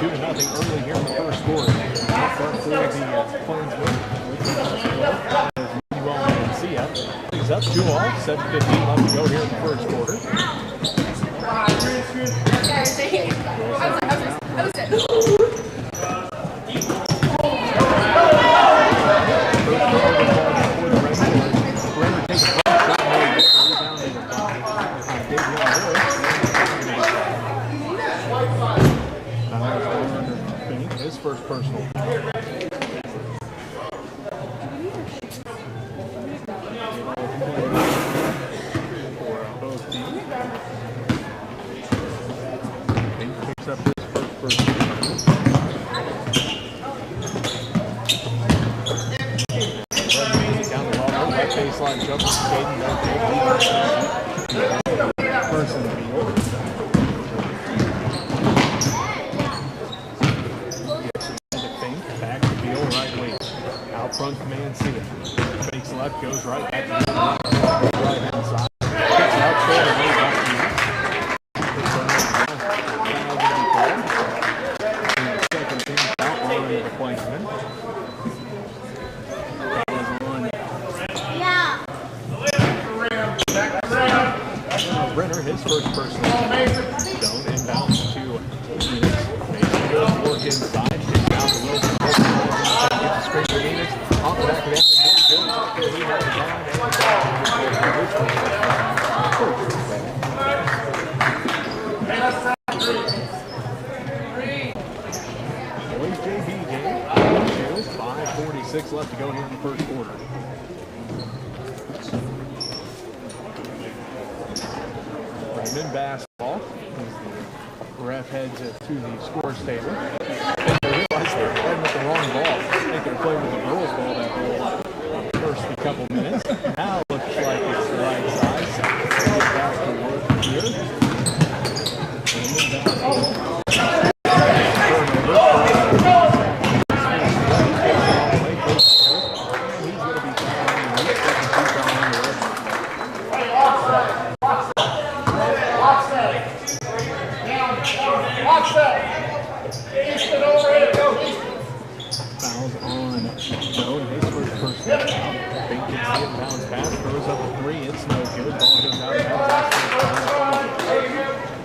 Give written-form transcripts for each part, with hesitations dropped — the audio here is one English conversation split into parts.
2-0 early here in the first quarter. Up front for the Plainsmen. He's up 2-0, 7:15 left to go here in the first quarter. His first personal. Picks up his first down the ball, that baseline jump, skating, person field. Back to field, right wing. Out front, man, see it. Fakes left, goes right back to the right hand side. Kicks out, shoulder, way back to the second team outline of the Plainsmen. Brenner, his first personal zone, inbounds to Phoenix. Mason goes work inside, kicks out the Wilson. Gets the screen for Phoenix. Off the back of the end, no good. After he has the line, Boys JV game. 5:46 left to go here in the first quarter. Redmen basketball. The ref heads to the scores table. They realize they're playing with the wrong ball. I think they're playing with the girls' ball that first couple minutes. Now it looks like it's the right side. So get back to work here. Fouls on Joe, his first personal foul. Fink gets the inbounds pass, throws up a three, it's no good. Ball goes out of bounds.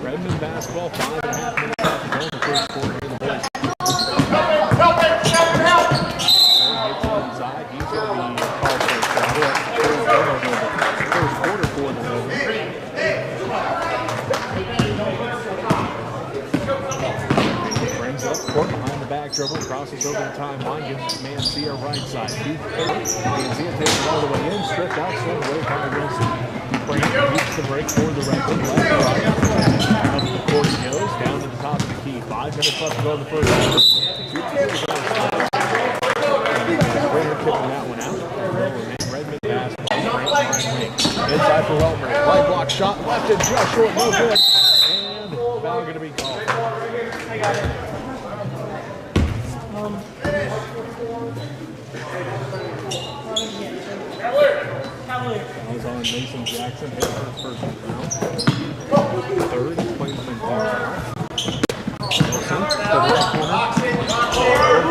Redmen basketball, 5.5 minutes left to go in the first quarter here. The boys. Gets inside, he's going to be called for a foul. First quarter for the Redmen. Up court behind the back dribble, crosses over the timeline, gives Mancia right side. Mancia takes it all the way in, stripped out, so away by Wilson. Keeps the break for the Redmen. Left to right. Up the court he goes, down to the top of the key. 5 minutes left to go in the first quarter. Brenner kicking that one out. Redmen basketball. Inside for Welmer. Right block shot, left and just short, no good. And foul going to be called. That was on Mason Jackson, his first personal foul. Third, Plainsmen foul. Wilson to the left corner.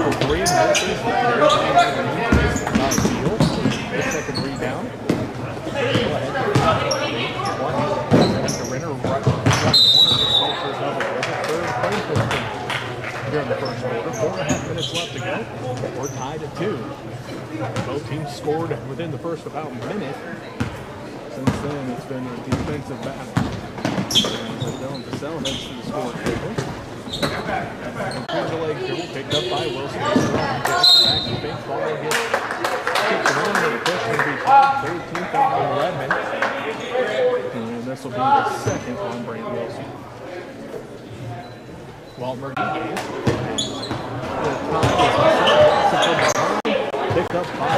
For three, misses. Nice deal. The second rebound. Go ahead. That's the Renner right corner. Here in the first quarter, 4.5 minutes left to go. We're tied at 2. Both teams scored within the first about minute. Since then, it's been a defensive battle. Dylan Pacell heads to the score table. And through the leg dribble, picked up by Wilson. Back to Fink, ball gets kicked around with a push. Going to be 13th on Redmen. And this will be the second on Brant Wilson. Waltmer gains. Picked up by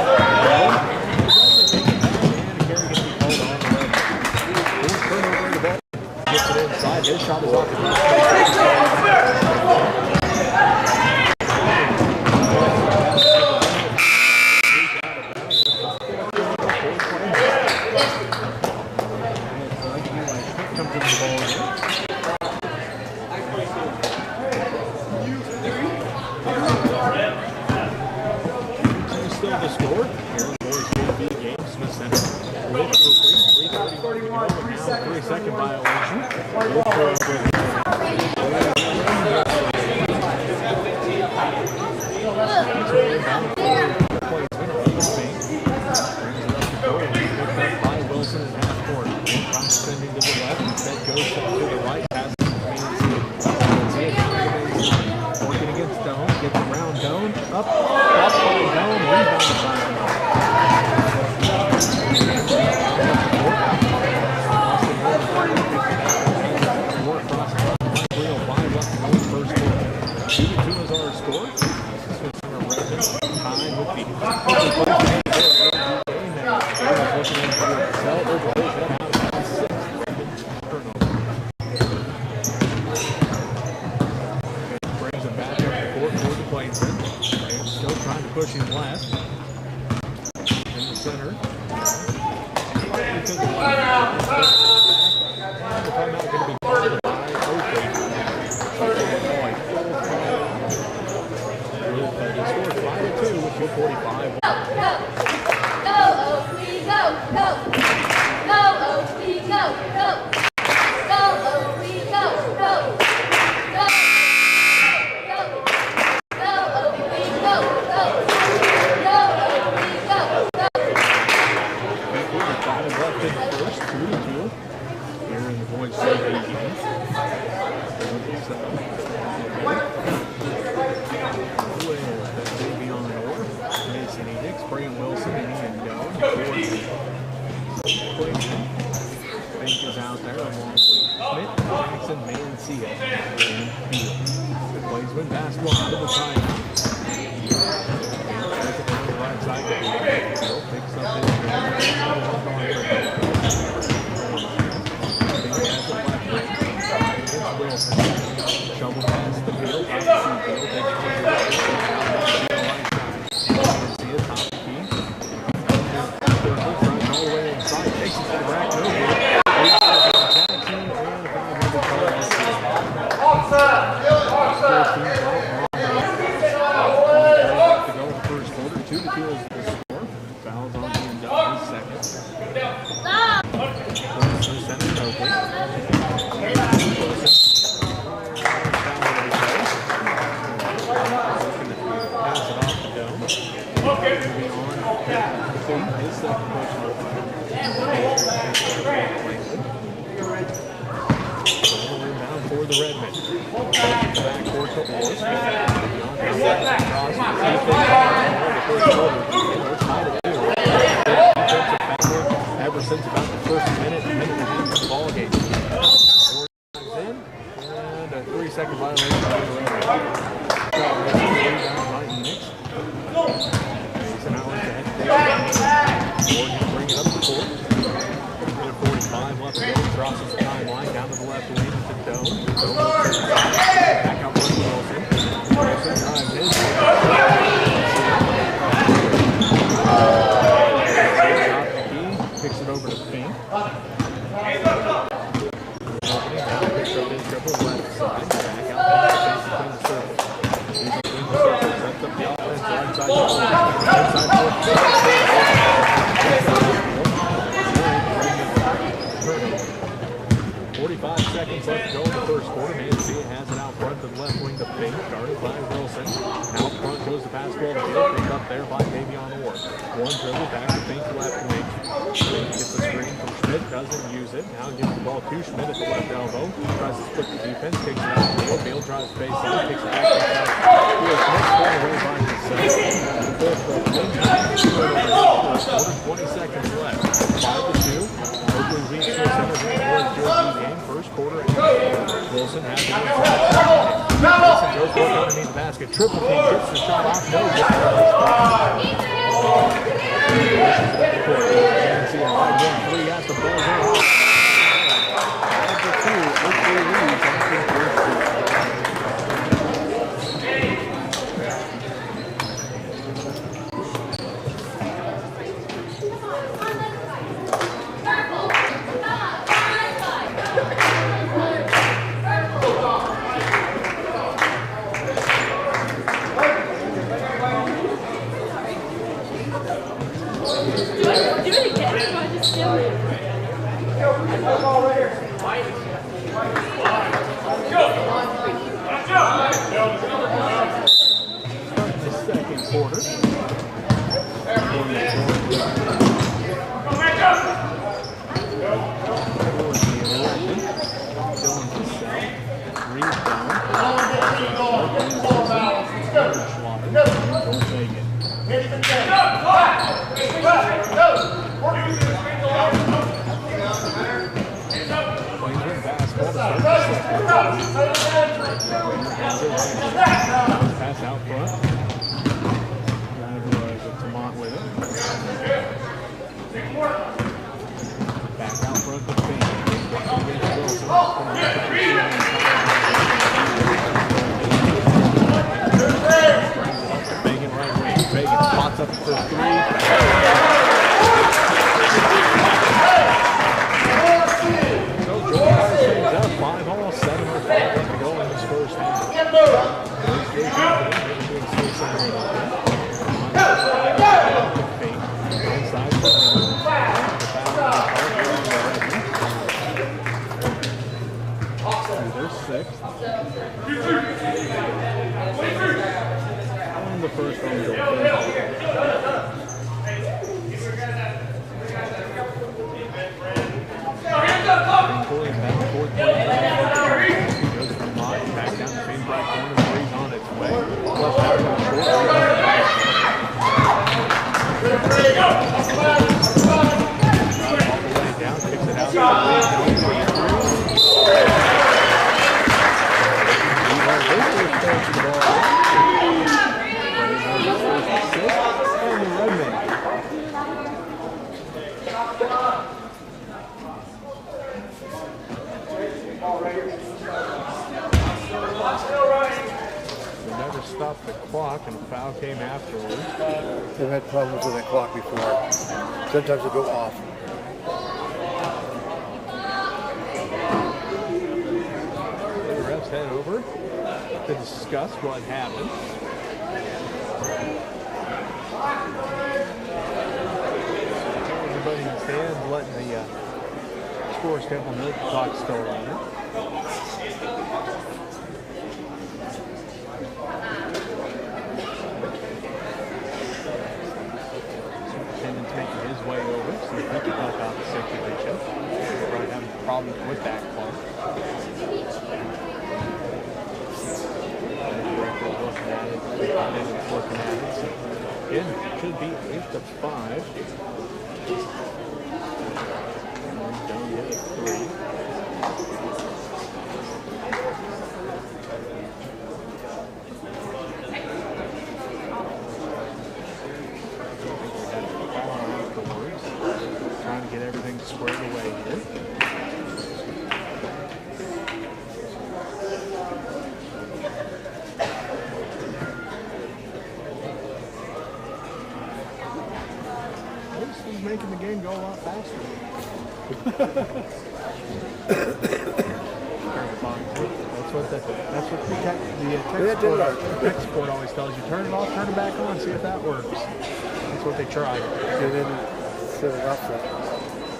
and Gary going to be called on the leg. Full turnover in the ball. Gets it inside. His shot is off the ground. Comes in the ball again. to score. Here in the boys' 4B game, Smith Center with Oakley. 3:31 to go, but now a 3-second violation. Wilson in half court. Sending to the left, instead goes to the right, passes to working against Doan, gets around Doan, up by Doan, rebounded by pushing left in the center. And the timeout going to be called by Oakley. They scored 5-2 with 2:45. Go, Oakley, go, go. Go, Oakley, go, go. Go, Oakley, go, go. Go, go. Go, Oakley, go, go. Go, Oakley, go, go. 5 left in the first, 2-2. Here in the boys' 7 game. Wilson and Ian Doan. Plainsmen. Bank is out there along with Smith, Jackson, Mancia, and Field. The Plainsmen basketball out of the timeout. Take it down the right side to Field. Field picks up his against Wilson. Shovel pass to Field. Out to Field. Takes for the Redmen. Back court to Orr. Ever since about the first minute and a half of the ball game. 4 times in, and a 3-second violation. Mason Allen to head Orr can bring it up the court. 45 left to go. Crosses the timeline down to the left wing to Doan. Back up to Wilson. Wilson drives in. Picks it over to Fink. Picks up his dribble left side. Back out between the circles. He's between the circles. Sets up the offense right side. Seconds left to go in the first quarter. Mancia has it out front to the left wing to Fink. Started by Wilson. Out front goes the basketball to Field. Picked up there by Davion Orr. One dribble back to Fink left wing. Fink gets the screen from Schmidt. Doesn't use it. Now gives the ball to Schmidt at the left elbow. Tries to split the defense. Takes it out to Field. Field drives baseline. Takes it back to Schmidt. Pulled away by himself. The 20 seconds left. 5-2. Oakley leads to a center game. First quarter. Wilson has it inside. Wilson goes for it underneath the basket. Triple team gets the shot off. No good. And see a wide wing three as the ball goes. 5-2. Oakley leads after the first quarter. Do it again, or do I just do it? The second quarter. Pass out front. Tamont with it. Back out front to Finn. Fagan right wing. Fagan spots up for three. So Joe things up. 5 all, 7 or 5 left to go in this first half. Sixth. And the first one goal. Goes from Mott, back down the same right corner, three's on its way. Left out all the way down, kicks it out. Stopped the clock and the foul came afterwards. They've had problems with that clock before. Sometimes it'll go off. The refs head over to discuss what happened. Everybody stands, letting the scores table know the clock's still running. Way over, so he can help out the situation. We're probably having problems with that clock. Looking at it, looking at it. So again, it should be 8-5. And down to 3. Trying to get everything squared away here. This is making the game go a lot faster. That's what the text board always tells you. Turn it off, turn it back on, see if that works. That's what they try. And then set it off that.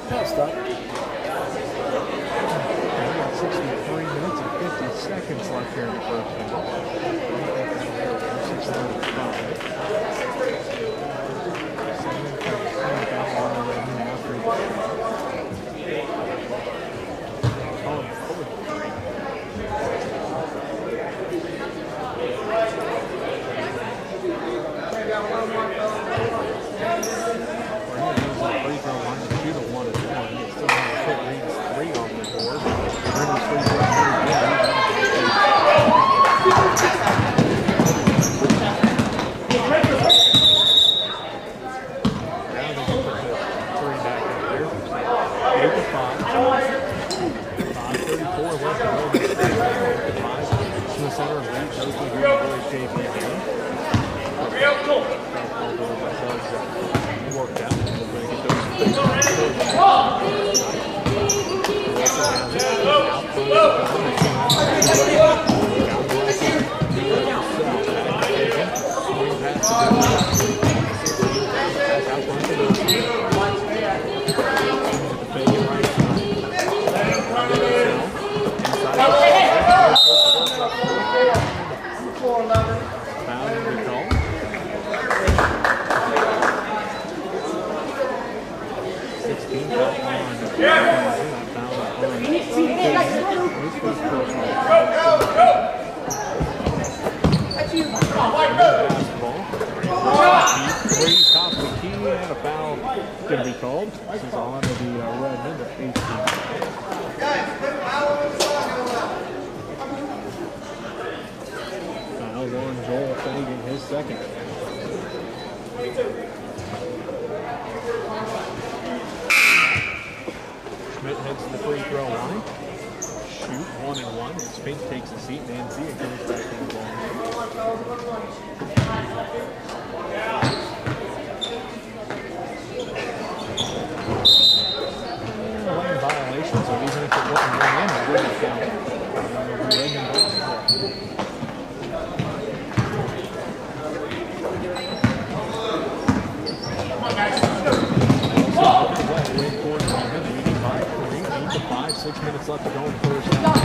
No, stop. 63 minutes and 50 seconds left here in the first half. 6 out front to the fake it right side. Foul in the call. 16 foul on the foul on his first personal. Basketball. Three top of the key and a foul going to be called. This is on to the Redmen, the 18. Foul on Joel Fagan, his second. Schmidt heads to the free throw line. Shoot 1-1. As Fink takes a seat, Nancy comes back in the ball. Lane violation, so even if it wasn't going in, it wouldn't count. Five, 6 minutes left to go in the first half.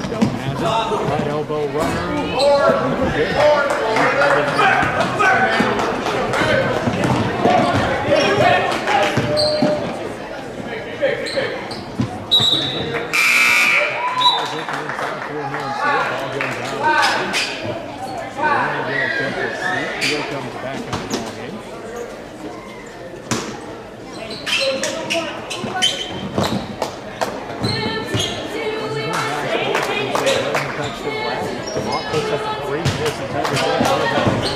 Stone has it. Right elbow runner. Here comes back in the ball game. Touch to the left. Demont puts up a 3. Misses. Has it out of bounds.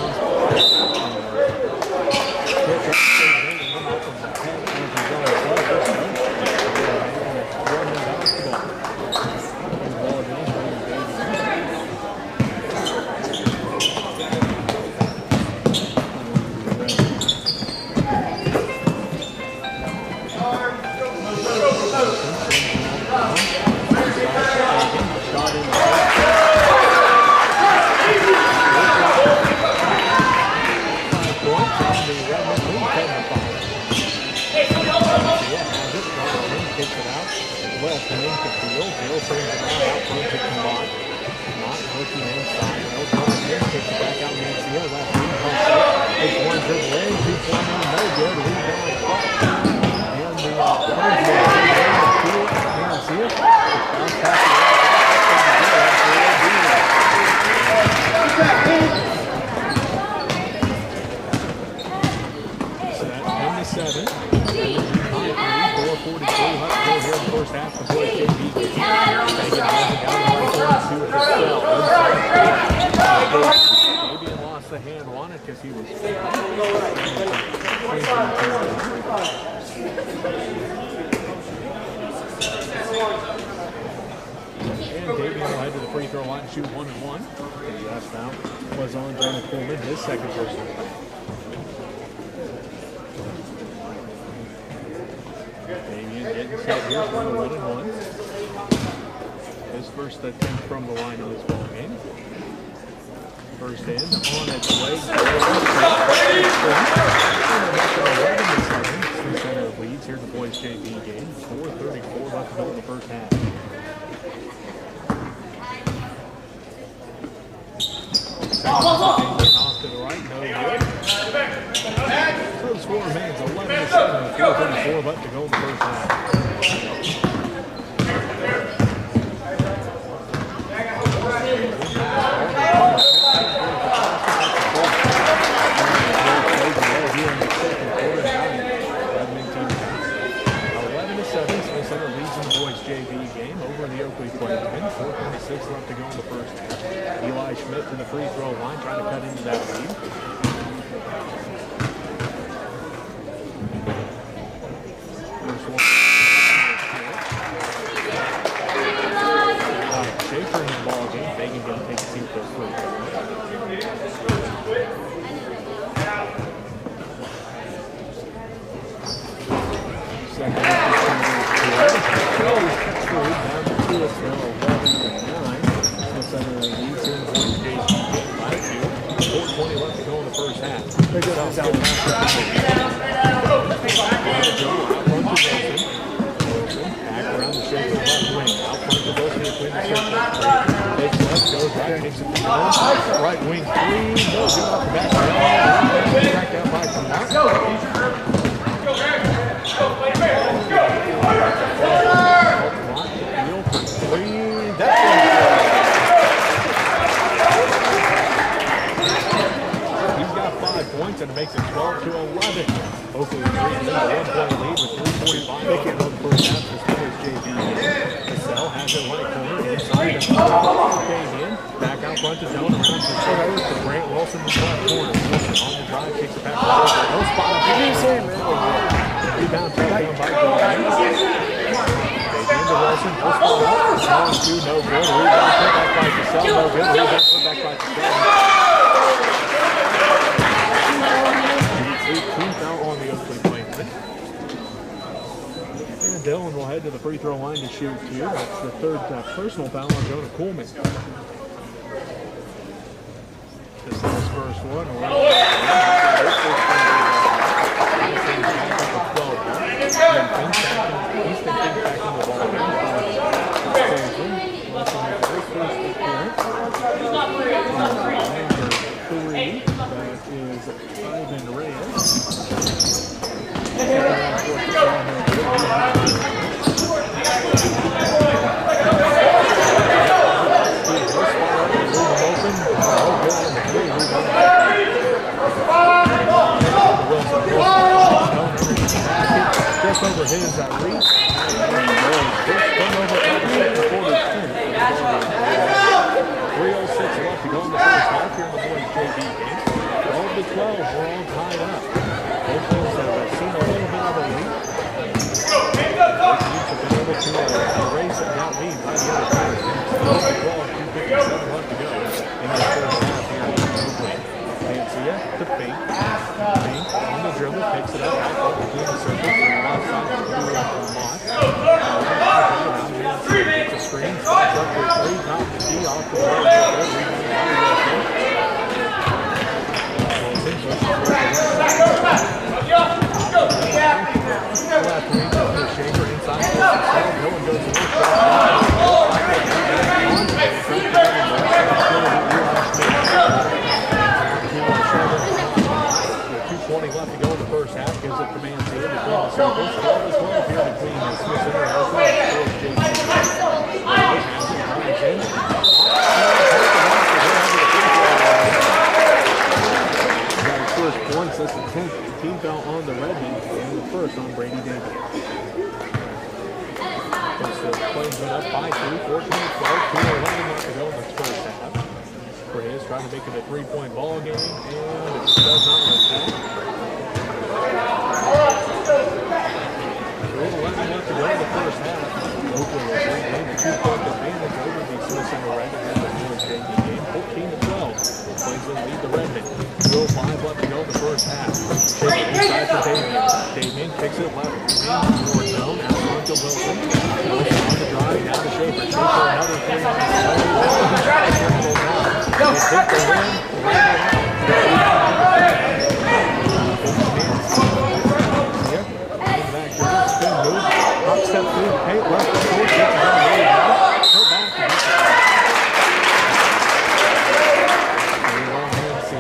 Well, Payne to field. Bill brings it out front to Kamot. Not looking inside. No going in. Kicks it back out. Nancy left wing pumps it. Takes one dribble in. 2-point no good. Rebound Clark. And the Nancy. Bounce pass so that's 10-7. 4:43 left to go here in the first half. The boys JV Fagan has it down the right corner to Estelle. Maybe lost the hand on it because he was. And Davian will head to the free throw line and shoot 1-1. The last foul was on Jonah Coleman, his second personal foul. Getting set here for the 1-1. His first attempt from the line of this ball game. First in, on its way. The center leads here in the boys JV game. 4:34 left to go in the first half. Off to the right, no good. So the score remains 11-7, 4:34 left to go in the first half. Center leads in the boys JV game over the Oakley Plainsmen. 4:26 left to go in the first half. Eli Schmidt to the free throw line, trying to cut into that lead. First one. Schaefer in the ball game. Fagan going to take a seat with those free throws. Second. Center leads in the boys JV game by 2. 4:20 left to go in the first half. 11. Oakley with 3 in the 1-point lead with 3:45 left to go in the first half. This is JB. Cassell has it right corner inside to Fabian. Back out front to zone around to Shepard to Grant Wilson in the left corner. Wilson on the drive, kicks it back to Wilson. No spot up here. Rebound taken down by Fabian. Fabian to Wilson. No spot up. Long two, no good. Rebound put back by Cassell. No good. Rebound put back by Cassell. 18th out on the Oakley Plainsmen. And Dylan will head to the free throw line to shoot 2. That's the third personal foul on Jonah Coleman. Cassell's first one. Ivan Reyes. Just over his reach. Turnover at the second quarter. 3:06 left to go in the first half here in the boys' JV game. 12-12, we're all tied up. Both teams have seen a little bit of a lead. Both teams have been able to erase that lead by the other side. 12-12, 2:57 left to go in the first half here in the Oakley. Mancia to Fink. Fink on the dribble, picks it up, back up between the circles on the left side to Lamont. Gets a screen, stops up for 3, top the key, off the left wing to Shaver inside. No one goes to the with 2:20 left to go in the first half. Gives it to Mancia between the circles. 12-12 here between the Smith Center first points. That's the 10th team foul on the Redmen and the first on Brady Davis. The Plainsmen up by 2, 14-12, 2:11 left to go in the first half. Reyes trying to make it a 3-point ball game, and it does not let that. 2:11 left to go in the first half. Oakley will regain the 2-point advantage over the Smith Center Redmen in the boys' JV game, 14-12. Plainsmen lead the Redmen. 2:05 left to go in the first half. Shake inside for Damian. Damian kicks it left. Towards zone. Out front to Wilson. Wilson on the drive. Down to Shaper. Shaper another 3 on the side. They take the win. Back to the spin move. Up step through the paint. Left the court. Gets it on the way down. Go back to the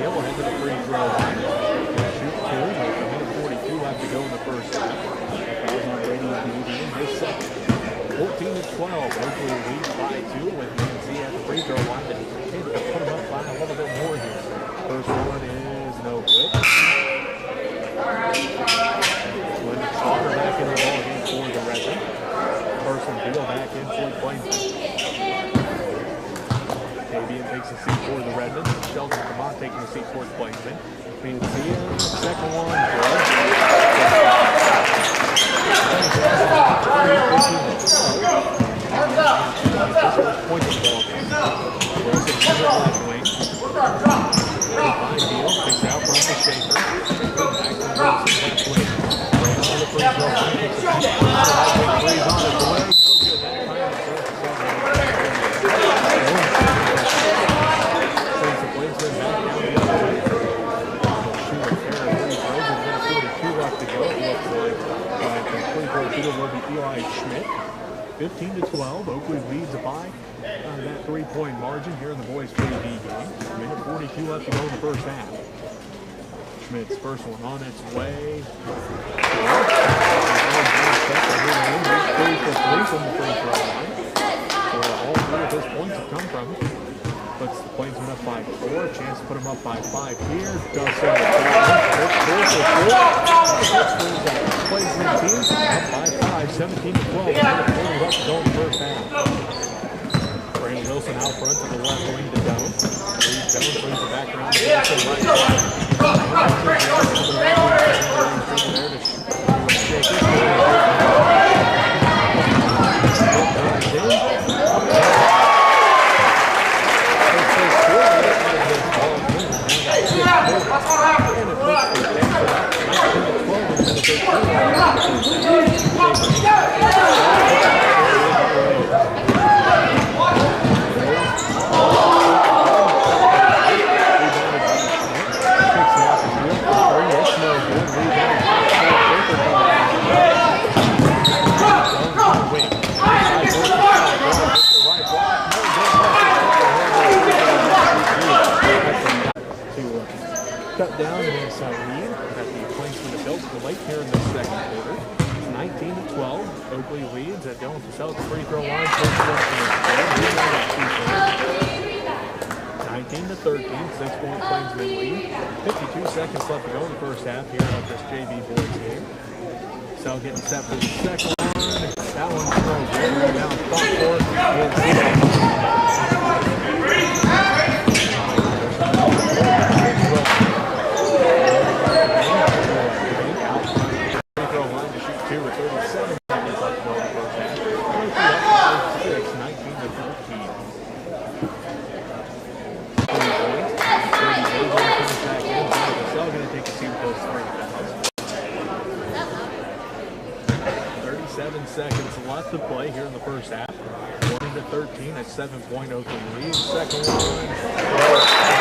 will head to the free throw line. Shoot 2 with a minute 42 left to go in the first half. Fouls on Brady in his second. 14-12. Oakley leads by 2 with Mancia at the free throw line. They can put him up by a little bit more here. First one is no good. Lyndon Slaughter back in the ball game for the Redmen. Person Beal back in for the Plainsmen. Fabian takes a seat for the Redmen. Sheldon Vermont taking a seat for the Plainsmen. Mancia, second one, good. Point of ball game. Wilson to the left wing. By Beal, takes out front to Shaker. Shaker back to Wilson left wing. Right on the free throw line. Takes a seat. Three's on his leg. So good that time. Sends the Plainsmen back down the other way. Shoot a pair of free throws. And then 42 left to go. It looks like the free throw shooter will be Eli Schmidt. 15-12. Oakley leads by that 3-point margin here in the boys' JV game. Minute 42 left to go in the first half. Schmidt's first one on its way. 3 for 3 from the free throw line. So all 3 of his points have come from it. But puts the Plainsmen up by 4. Chance to put them up by 5 here. Does so. Plainsmen team up by 5, 17-12. Left to go in the first half. Brandon Wilson out front to the left wing to Jones. Jones brings it back around to Wilson right side. Cut down this lead that the Plainsmen have built for late here in the second quarter. 19-12. Oakley leads at Dylan Purcell at the free throw line. 19-13. 6-point Plainsmen lead. 52 seconds left to go in the first half here of this JV boys game. Purcell getting set for the second one. That one's thrown good. Down front court. Seconds left to play here in the first half. 20-13 at 7-point Oakland lead. Second one.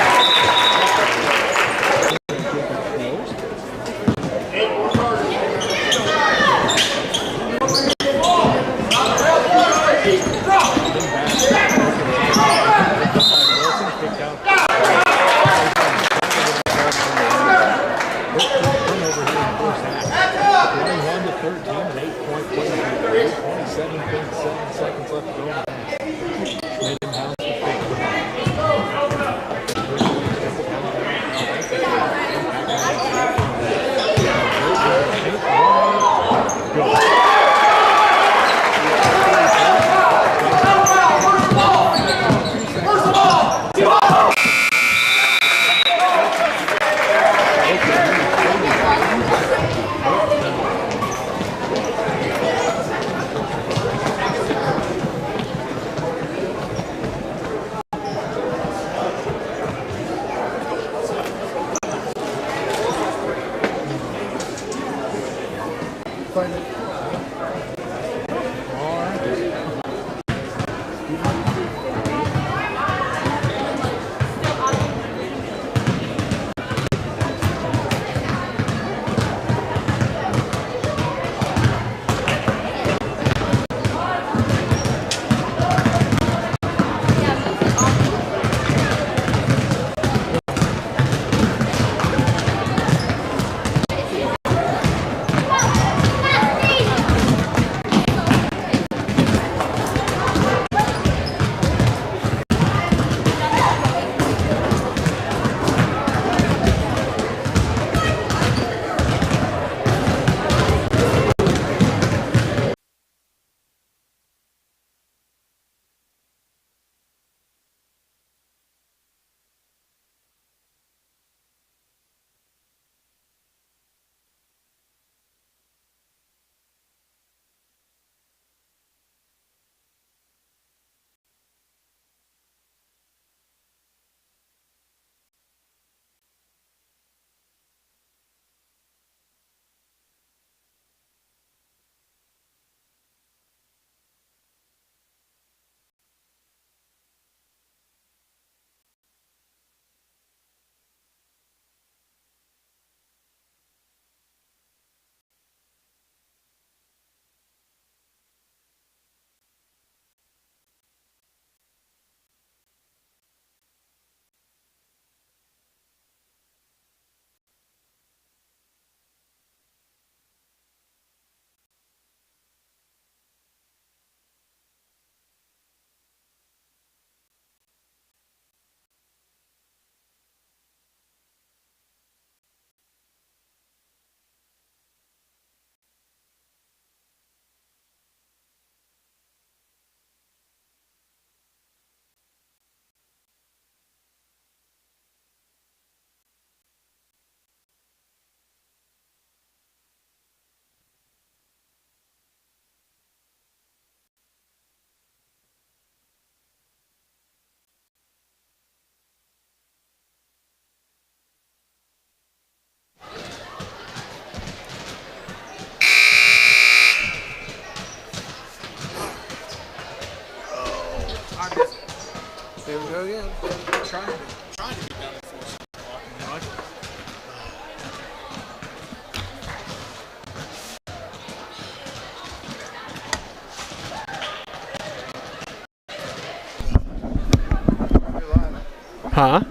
Huh?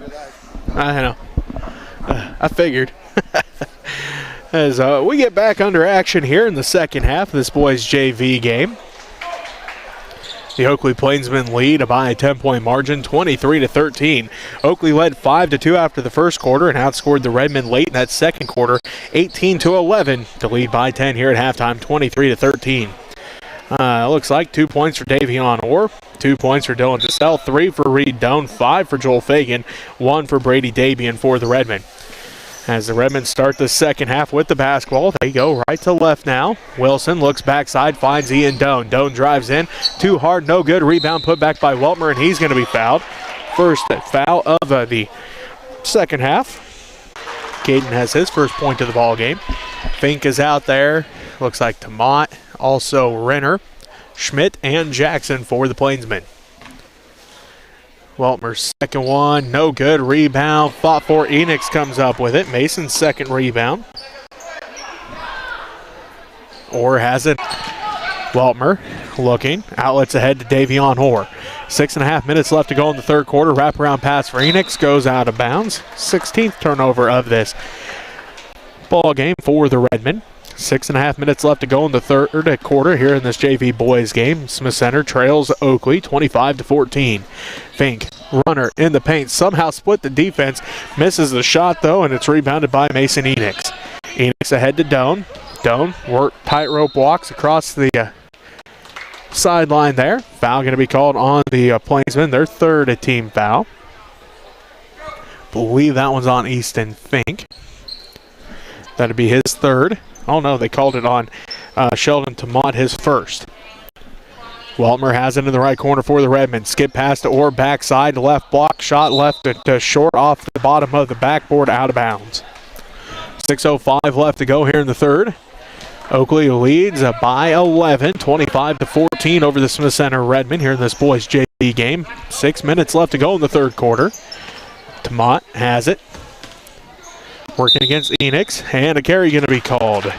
I know. I figured. As we get back under action here in the second half of this boys JV game. The Oakley Plainsmen lead by a 10-point margin, 23-13. Oakley led 5-2 after the first quarter and outscored the Redmen late in that second quarter, 18-11 to lead by 10 here at halftime, 23-13. Looks like 2 points for Davion Orr, 2 points for Dylan DeSalle, 3 for Reed Doan, 5 for Joel Fagan, 1 for Brady Dabian for the Redmen. As the Redmen start the second half with the basketball, they go right to left now. Wilson looks backside, finds Ian Doan. Doan drives in, too hard, no good. Rebound put back by Weltmer, and he's going to be fouled. First foul of the second half. Caden has his first point of the ball game. Fink is out there. Looks like Tamat, also Renner, Schmidt, and Jackson for the Plainsmen. Weltmer's second one, no good. Rebound, fought for. Enix comes up with it. Mason's second rebound. Orr has it. Weltmer looking. Outlets ahead to Davion Orr. 6.5 minutes left to go in the third quarter. Wraparound pass for Enix goes out of bounds. 16th turnover of this ball game for the Redmen. 6.5 minutes left to go in the third quarter here in this JV boys game. Smith Center trails Oakley 25-14. Fink, runner in the paint, somehow split the defense, misses the shot though, and it's rebounded by Mason Enix. Enix ahead to Doan. Doan tightrope walks across the sideline there. Foul going to be called on the Plainsmen, their third team foul. Believe that one's on Easton Fink. That'd be his third. Oh no, they called it on Sheldon Tamat, his first. Weltmer has it in the right corner for the Redmen. Skip pass to Orr, backside, left block, shot left to short off the bottom of the backboard, out of bounds. 6:05 left to go here in the third. Oakley leads by 11, 25-14 over the Smith Center Redmen here in this boys JV game. 6 minutes left to go in the third quarter. Tamat has it. Working against Enix, and a carry going to be called.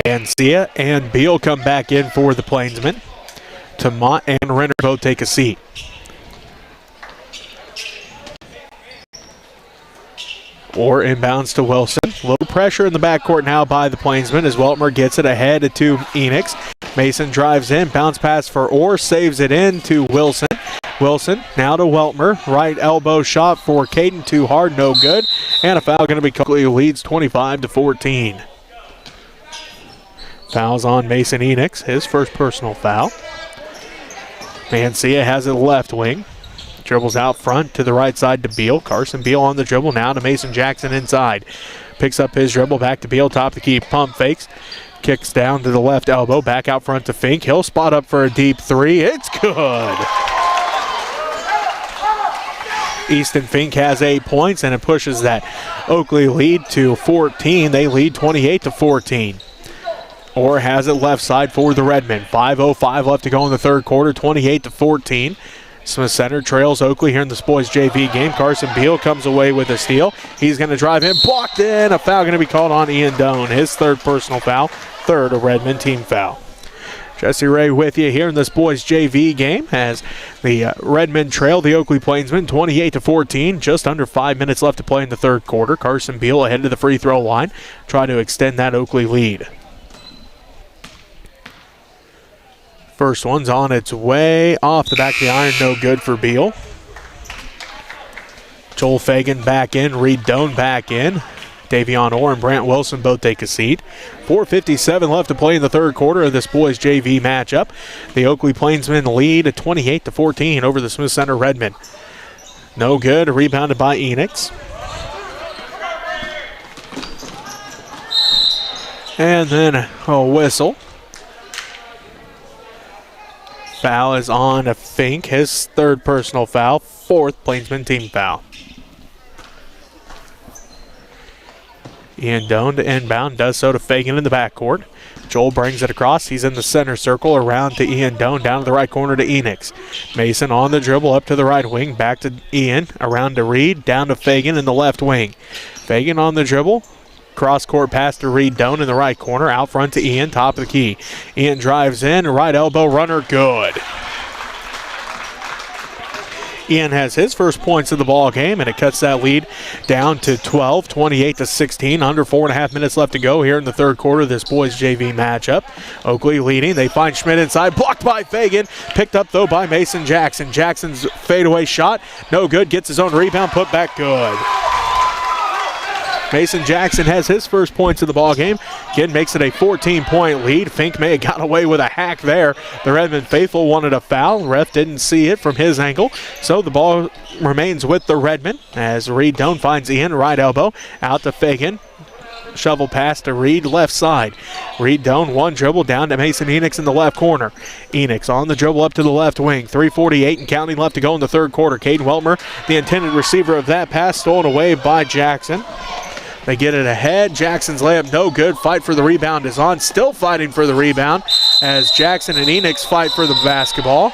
Mancia and Beal come back in for the Plainsmen. Tamat and Renner both take a seat. Orr inbounds to Wilson. Low pressure in the backcourt now by the Plainsmen as Weltmer gets it ahead to Enix. Mason drives in, bounce pass for Orr, saves it in to Wilson. Wilson now to Weltmer, right elbow shot for Caden, too hard, no good, and a foul going to be called. Leads 25-14. Fouls on Mason Enix, his first personal foul. Mancia has it left wing, dribbles out front to the right side to Beal. Carson Beal on the dribble now to Mason Jackson inside. Picks up his dribble back to Beal, top of the key, pump fakes. Kicks down to the left elbow, back out front to Fink. He'll spot up for a deep three. It's good. Easton Fink has 8 points, and it pushes that Oakley lead to 14. They lead 28-14. Orr has it left side for the Redmen. 5:05 left to go in the third quarter, 28-14. Smith Center trails Oakley here in this boys JV game. Carson Beal comes away with a steal. He's going to drive in, blocked in. A foul going to be called on Ian Doan, his third personal foul, third a Redmen team foul. Jesse Ray with you here in this boys JV game as the Redmen trail the Oakley Plainsmen 28-14. Just under 5 minutes left to play in the third quarter. Carson Beal ahead to the free throw line, trying to extend that Oakley lead. First one's on its way off the back of the iron, no good for Beal. Joel Fagan back in, Reed Doan back in. Davion Orr and Brant Wilson both take a seat. 4:57 left to play in the third quarter of this boys JV matchup. The Oakley Plainsmen lead at 28-14 over the Smith Center Redmen. No good, rebounded by Enix. And then a whistle. Foul is on Fink, his third personal foul, fourth Plainsman team foul. Ian Doan to inbound, does so to Fagan in the backcourt. Joel brings it across. He's in the center circle, around to Ian Doan, down to the right corner to Enix. Mason on the dribble, up to the right wing, back to Ian, around to Reed, down to Fagan in the left wing. Fagan on the dribble, cross-court pass to Reed Doan in the right corner, out front to Ian, top of the key. Ian drives in, right elbow runner, good. Ian has his first points of the ball game, and it cuts that lead down to 12, 28-16. Under 4.5 minutes left to go here in the third quarter of this boys JV matchup. Oakley leading. They find Schmidt inside, blocked by Fagan. Picked up, though, by Mason Jackson. Jackson's fadeaway shot, no good. Gets his own rebound, put back good. Mason Jackson has his first points of the ball game. Again, makes it a 14-point lead. Fink may have got away with a hack there. The Redmond faithful wanted a foul. Ref didn't see it from his angle, so the ball remains with the Redmen as Reed Doan finds Ian, right elbow, out to Fagan. Shovel pass to Reed, left side. Reed Doan, one dribble down to Mason Enix in the left corner. Enix on the dribble up to the left wing. 3:48 and counting left to go in the third quarter. Caden Weltmer, the intended receiver of that pass, stolen away by Jackson. They get it ahead. Jackson's layup no good. Fight for the rebound is on. Still fighting for the rebound as Jackson and Enix fight for the basketball.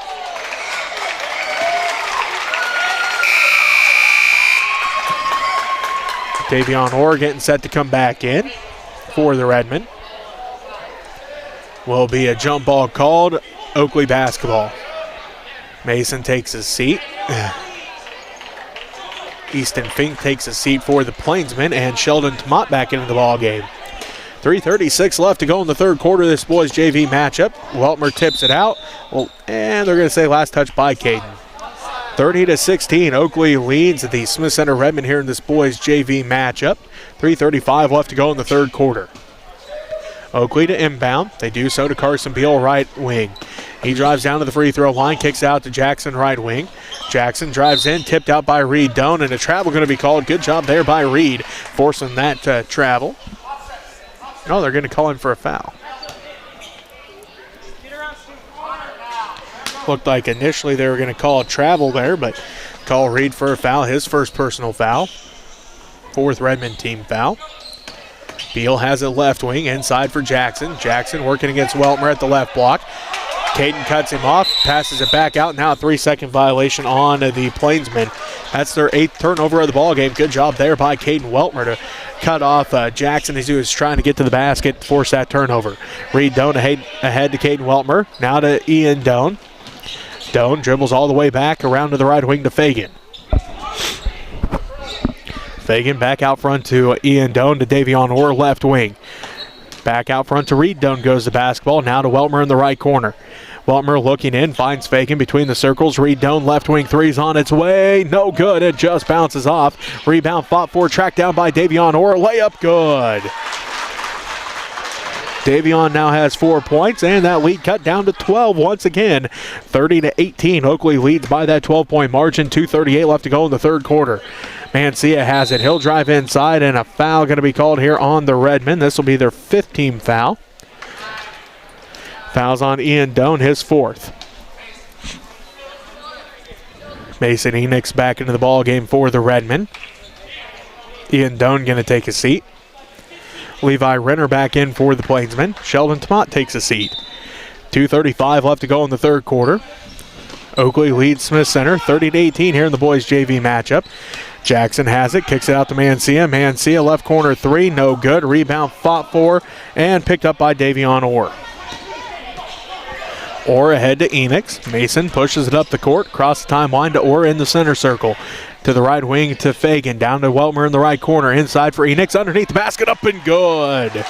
Davion Orr getting set to come back in for the Redmen. Will be a jump ball called. Oakley basketball. Mason takes his seat. Easton Fink takes a seat for the Plainsmen, and Sheldon Tomat back into the ball game. 3:36 left to go in the third quarter of this boys JV matchup. Weltmer tips it out, and they're going to say last touch by Caden. 30-16, Oakley leads the Smith Center Redmen here in this boys JV matchup. 3:35 left to go in the third quarter. Oakley to inbound. They do so to Carson Beal, right wing. He drives down to the free throw line, kicks out to Jackson, right wing. Jackson drives in, tipped out by Reed Doan, and a travel going to be called. Good job there by Reed, forcing that travel. No, they're going to call him for a foul. Looked like initially they were going to call a travel there, but call Reed for a foul, his first personal foul. Fourth Redmond team foul. Beal has it left wing, inside for Jackson. Jackson working against Weltmer at the left block. Caden cuts him off, passes it back out. Now a 3-second violation on the Plainsmen. That's their 8th turnover of the ball game. Good job there by Caden Weltmer to cut off Jackson as he was trying to get to the basket, force that turnover. Reed Doan ahead to Caden Weltmer. Now to Ian Doan. Doan dribbles all the way back around to the right wing to Fagan. Fagan back out front to Ian Doan to Davion Orr, left wing. Back out front to Reed Doan goes the basketball. Now to Weltmer in the right corner. Weltmer looking in, finds Fagan between the circles. Reed Doan, left wing three's on its way. No good. It just bounces off. Rebound fought for, tracked down by Davion Orr. Layup good. Davion now has 4 points, and that lead cut down to 12 once again. 30-18. Oakley leads by that 12-point margin. 2:38 left to go in the third quarter. Mancia has it. He'll drive inside, and a foul going to be called here on the Redmen. This will be their 5th team foul. Fouls on Ian Doan, his 4th. Mason Enix back into the ball game for the Redmen. Ian Doan going to take a seat. Levi Renner back in for the Plainsmen. Sheldon Tomat takes a seat. 2:35 left to go in the third quarter. Oakley leads Smith Center 30-18 here in the boys JV matchup. Jackson has it, kicks it out to Mancia. Mancia left corner three, no good. Rebound fought for and picked up by Davion Orr. Orr ahead to Enix. Mason pushes it up the court, across the timeline to Orr in the center circle. To the right wing to Fagan, down to Weltmer in the right corner. Inside for Enix, underneath the basket, up and good.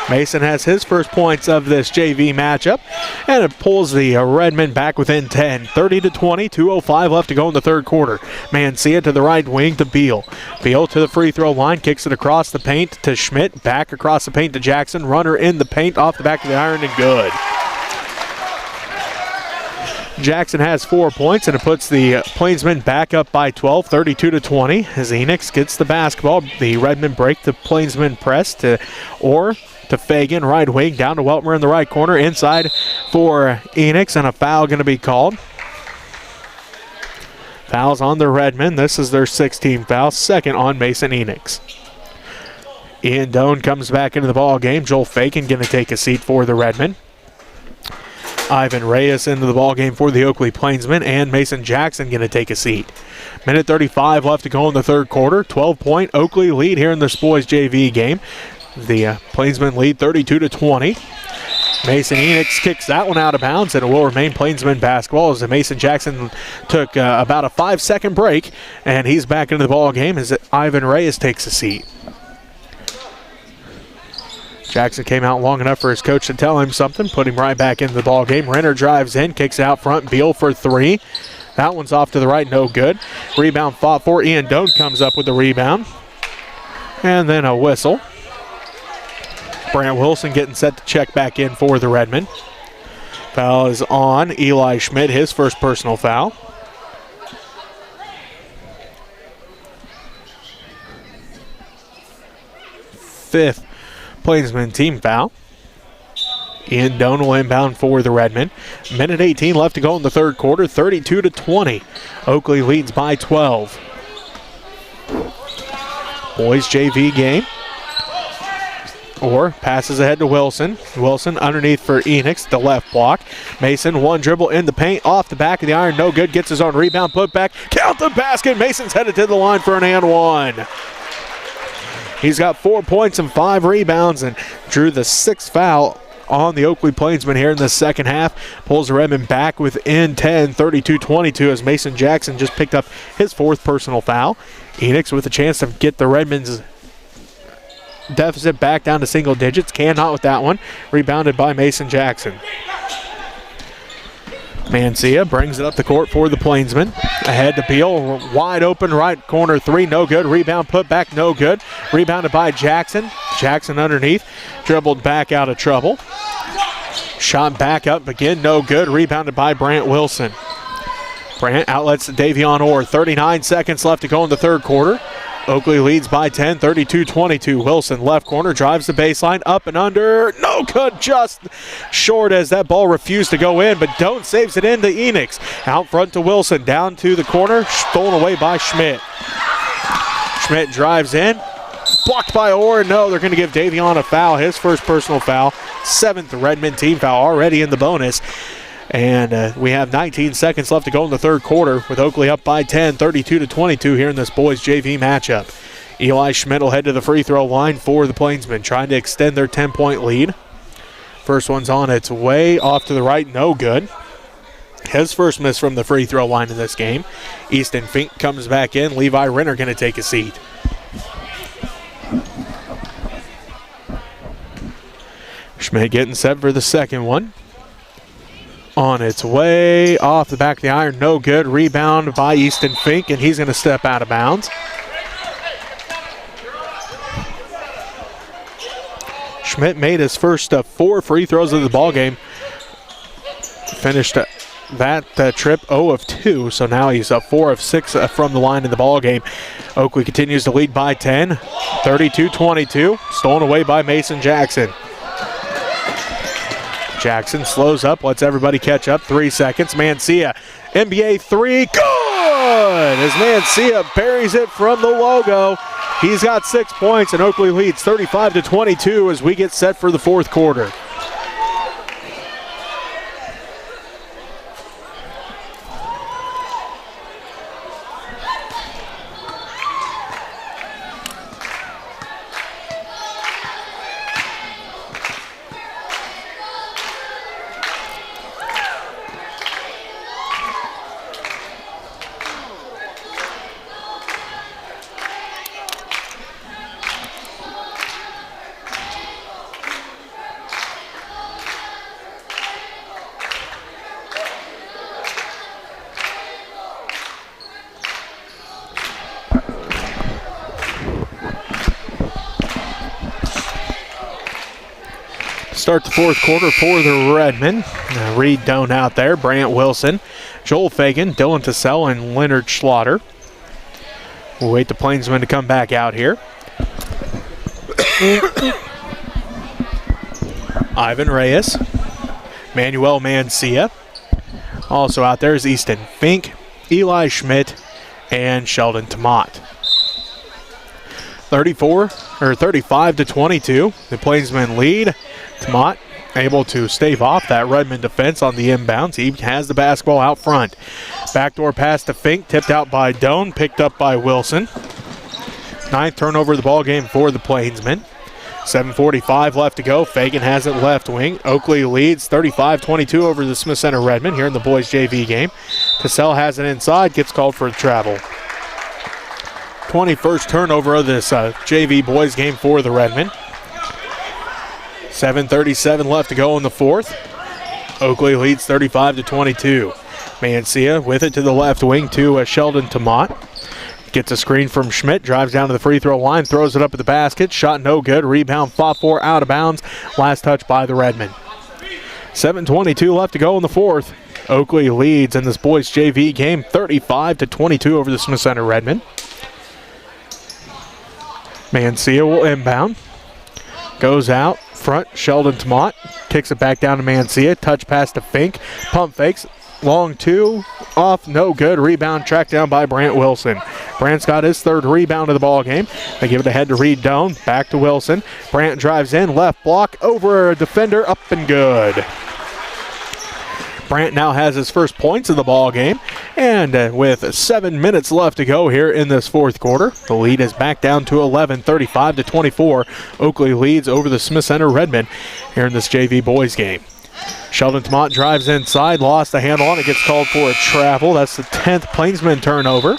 Mason has his first points of this JV matchup, and it pulls the Redmen back within 10. 30-20, 2:05 left to go in the third quarter. Mancia to the right wing to Beal. Beal to the free throw line, kicks it across the paint to Schmidt. Back across the paint to Jackson. Runner in the paint, off the back of the iron, and good. Jackson has 4 points, and it puts the Plainsmen back up by 12, 32-20. As Enix gets the basketball, the Redmen break the Plainsmen press to Orr. To Fagan, right wing, down to Weltmer in the right corner, inside for Enix, and a foul going to be called. Fouls on the Redmen. This is their 6th team foul, 2nd on Mason Enix. Ian Doan comes back into the ball game. Joel Fagan going to take a seat for the Redmen. Ivan Reyes into the ball game for the Oakley Plainsmen, and Mason Jackson going to take a seat. Minute 35 left to go in the third quarter. 12-point Oakley lead here in this boys JV game. The Plainsmen lead 32-20. Mason Enix kicks that one out of bounds, and it will remain Plainsman basketball as Mason Jackson took about a 5-second break, and he's back into the ball game as Ivan Reyes takes a seat. Jackson came out long enough for his coach to tell him something, put him right back into the ball game. Renner drives in, kicks out front, Beal for three. That one's off to the right, no good. Rebound fought for. Ian Doan comes up with the rebound. And then a whistle. Brant Wilson getting set to check back in for the Redmen. Foul is on Eli Schmidt, his first personal foul. Fifth Plainsman team foul. Ian Doan will inbound for the Redmen. Minute 18 left to go in the third quarter, 32-20. Oakley leads by 12. Boys JV game. Or passes ahead to Wilson. Wilson underneath for Enix, the left block. Mason, one dribble in the paint, off the back of the iron, no good. Gets his own rebound, put back, count the basket. Mason's headed to the line for an and one. He's got 4 points and 5 rebounds and drew the 6th foul on the Oakley Plainsmen here in the second half. Pulls the Redmen back within 10, 32-22 as Mason Jackson just picked up his 4th personal foul. Enix with a chance to get the Redmen's deficit back down to single digits. Cannot with that one. Rebounded by Mason Jackson. Mancia brings it up the court for the Plainsmen. Ahead to Beal, wide open right corner three, no good. Rebound put back, no good. Rebounded by Jackson. Jackson underneath, dribbled back out of trouble. Shot back up again, no good. Rebounded by Brant Wilson. Brant outlets to Davion Orr. 39 seconds left to go in the third quarter. Oakley leads by 10, 32-22. Wilson, left corner, drives the baseline, up and under. No good, just short as that ball refused to go in, but Doan saves it into Enix. Out front to Wilson, down to the corner, stolen away by Schmidt. Schmidt drives in, blocked by Orr. No, they're going to give Davion a foul, his first personal foul. 7th Redmen team foul already in the bonus. And we have 19 seconds left to go in the third quarter with Oakley up by 10, 32-22 here in this boys JV matchup. Eli Schmidt will head to the free throw line for the Plainsmen, trying to extend their 10-point lead. First one's on its way, off to the right, no good. His first miss from the free throw line in this game. Easton Fink comes back in. Levi Renner going to take a seat. Schmidt getting set for the second one. On its way, off the back of the iron, no good. Rebound by Easton Fink, and he's going to step out of bounds. Schmidt made his first 4 free throws of the ball game. Finished that trip 0 of 2, so now he's 4 of 6 from the line in the ball game. Oakley continues to lead by 10, 32-22, stolen away by Mason Jackson. Jackson slows up, lets everybody catch up. 3 seconds. Mancia, NBA three, good! As Mancia buries it from the logo. He's got 6 points, and Oakley leads 35-22 as we get set for the fourth quarter. Start the fourth quarter for the Redmen. Reed Doan out there, Brant Wilson, Joel Fagan, Dylan Tassell, and Leonard Schlatter. We'll wait the Plainsmen to come back out here. Ivan Reyes, Manuel Mancia. Also out there is Easton Fink, Eli Schmidt, and Sheldon Tomat. 35-22. The Plainsmen lead. Tomat able to stave off that Redmond defense on the inbounds. He has the basketball out front. Backdoor pass to Fink, tipped out by Doan, picked up by Wilson. 9th turnover of the ball game for the Plainsmen. 7:45 left to go. Fagan has it left wing. Oakley leads 35-22 over the Smith Center Redmen here in the boys JV game. Cassell has it inside, gets called for a travel. 21st turnover of this JV boys game for the Redmen. 7:37 left to go in the fourth. Oakley leads 35-22. Mancia with it to the left wing to Sheldon Tomat. Gets a screen from Schmidt, drives down to the free throw line, throws it up at the basket. Shot no good. Rebound fought for, out of bounds. Last touch by the Redmen. 7:22 left to go in the fourth. Oakley leads in this boys JV game 35-22 over the Smith Center Redmen. Mancia will inbound. Goes out front. Sheldon Tomat kicks it back down to Mancia. Touch pass to Fink. Pump fakes. Long two, off, no good. Rebound tracked down by Brant Wilson. Brant's got his third rebound of the ball game. They give it ahead to Reed Doan, back to Wilson. Brant drives in, left block, over a defender, up and good. Brant now has his first points of the ball game, and with 7 minutes left to go here in this fourth quarter, the lead is back down to 11, 35-24. Oakley leads over the Smith Center Redmen here in this JV boys game. Sheldon Tomat drives inside, lost the handle on it, gets called for a travel. That's the 10th Plainsman turnover.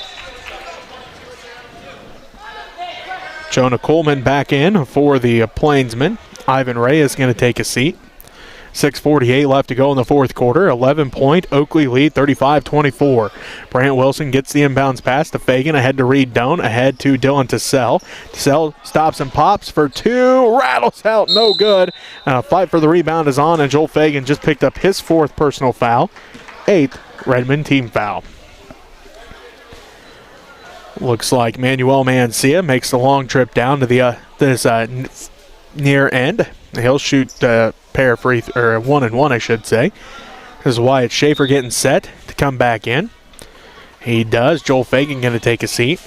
Jonah Coleman back in for the Plainsmen. Ivan Ray is going to take a seat. 6:48 left to go in the fourth quarter. 11-point Oakley lead, 35-24. Brant Wilson gets the inbounds pass to Fagan, ahead to Reed Doan, ahead to Dylan Tassell. Tassell stops and pops for two, rattles out, no good. Fight for the rebound is on, and Joel Fagan just picked up his fourth personal foul. 8th Redmond team foul. Looks like Manuel Mancia makes the long trip down to the this near end. He'll shoot pair free or 1-and-1, I should say. This is Wyatt Schaefer getting set to come back in. He does. Joel Fagan going to take a seat.